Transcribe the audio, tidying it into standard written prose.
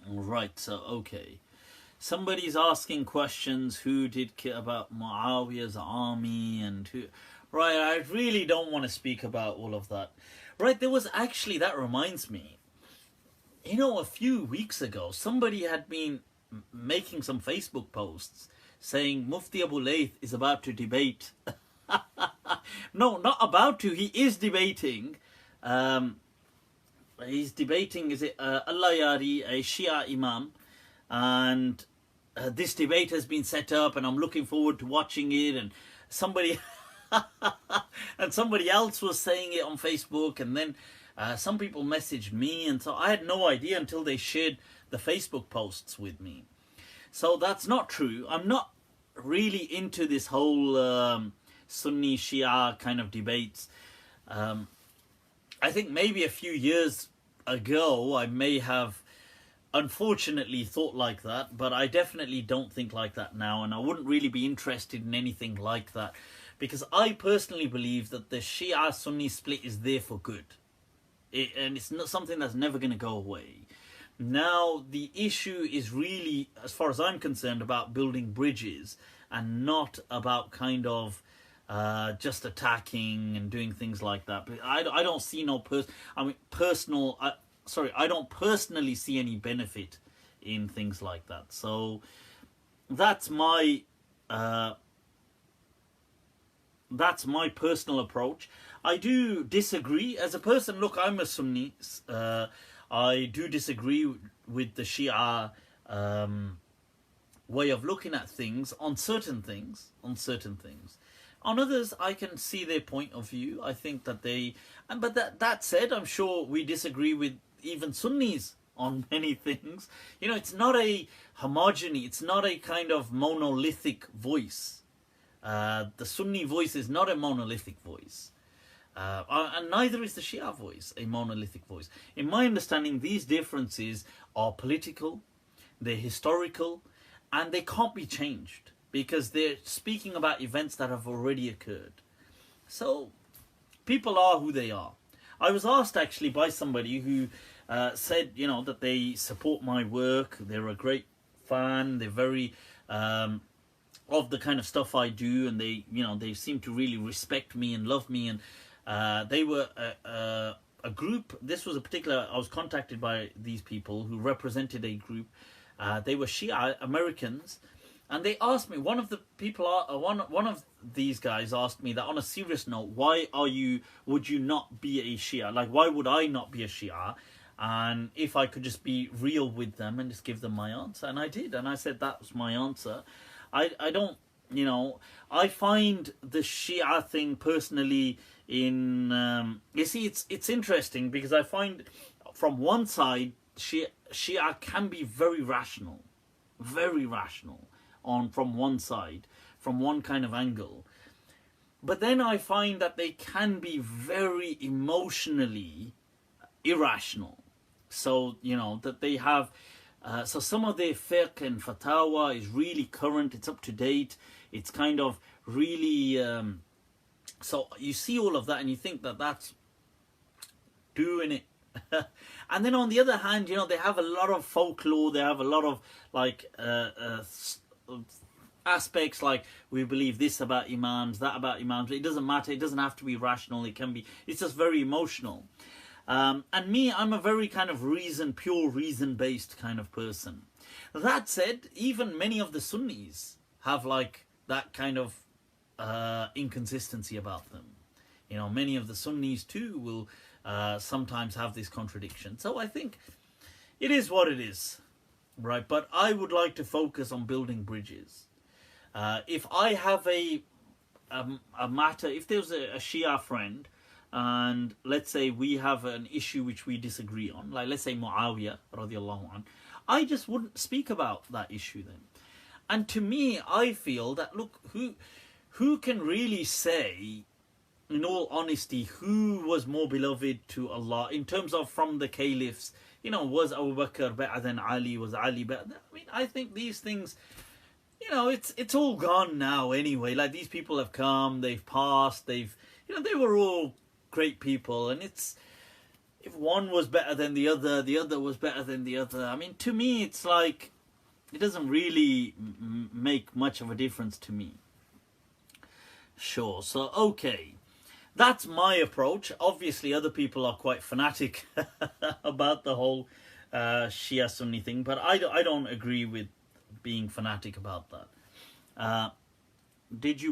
Right, so, okay. Somebody's asking questions, who did about Muawiyah's army and who... Right, I really don't want to speak about all of that. Right, there was actually, that reminds me, a few weeks ago, somebody had been making some Facebook posts saying Mufti Abu Layth is about to debate. No, not about to, he is debating. He's debating, is it Allah Yari, a Shia Imam, and this debate has been set up and I'm looking forward to watching it, and somebody and somebody else was saying it on Facebook, and then some people messaged me, and so I had no idea until they shared the Facebook posts with me. So that's not true. I'm not really into this whole Sunni Shia kind of debates. I think maybe a few years ago I may have unfortunately thought like that, but I definitely don't think like that now, and I wouldn't really be interested in anything like that, because I personally believe that the Shia-Sunni split is there for good. And it's not something that's never going to go away. Now, the issue is really, as far as I'm concerned, about building bridges and not about kind of just attacking and doing things like that. But I don't see no I don't personally see any benefit in things like that. So that's my personal approach. I do disagree as a person. Look, I'm a Sunni. I do disagree with the Shia way of looking at things on certain things. On others, I can see their point of view. I think that but that said, I'm sure we disagree with even Sunnis on many things. It's not a homogeny. It's not a kind of monolithic voice. The Sunni voice is not a monolithic voice. And neither is the Shia voice a monolithic voice. In my understanding, these differences are political, they're historical, and they can't be changed because they're speaking about events that have already occurred. So, people are who they are. I was asked actually by somebody who said, that they support my work, they're a great fan, they're very... of the kind of stuff I do, and they seem to really respect me and love me, and they were a group. This was I was contacted by these people who represented a group. They were Shia Americans, and they asked me, one of these guys asked me that on a serious note, would you not be a Shia? Like, why would I not be a Shia? And if I could just be real with them and just give them my answer. And I did, and I said that was my answer. I don't, I find the Shia thing personally you see, it's interesting because I find from one side, Shia can be very rational from one side, from one kind of angle. But then I find that they can be very emotionally irrational. So, that they have... so some of their fiqh and fatawa is really current, it's up to date, it's kind of really... so you see all of that and you think that that's doing it. And then on the other hand, they have a lot of folklore, they have a lot of aspects like, we believe this about imams, that about imams. It doesn't matter, it doesn't have to be rational, it's just very emotional. And me, I'm a very kind of pure reason-based kind of person. That said, even many of the Sunnis have that kind of inconsistency about them. Many of the Sunnis too will sometimes have this contradiction. So I think it is what it is, right? But I would like to focus on building bridges. If I have a matter, if there's a Shia friend, and let's say we have an issue which we disagree on, like let's say Muawiyah radiallahu anh, I just wouldn't speak about that issue then. And to me, I feel that, look, who can really say, in all honesty, who was more beloved to Allah in terms of from the caliphs? Was Abu Bakr better than Ali? Was Ali better? I think these things, it's all gone now anyway. Like, these people have come, they've passed, they were all great people, and if one was better than the other was better than the other. I mean, to me, it's like, it doesn't really make much of a difference to me. Sure, so okay. That's my approach. Obviously, other people are quite fanatic about the whole Shia Sunni thing, but I don't agree with being fanatic about that. Did you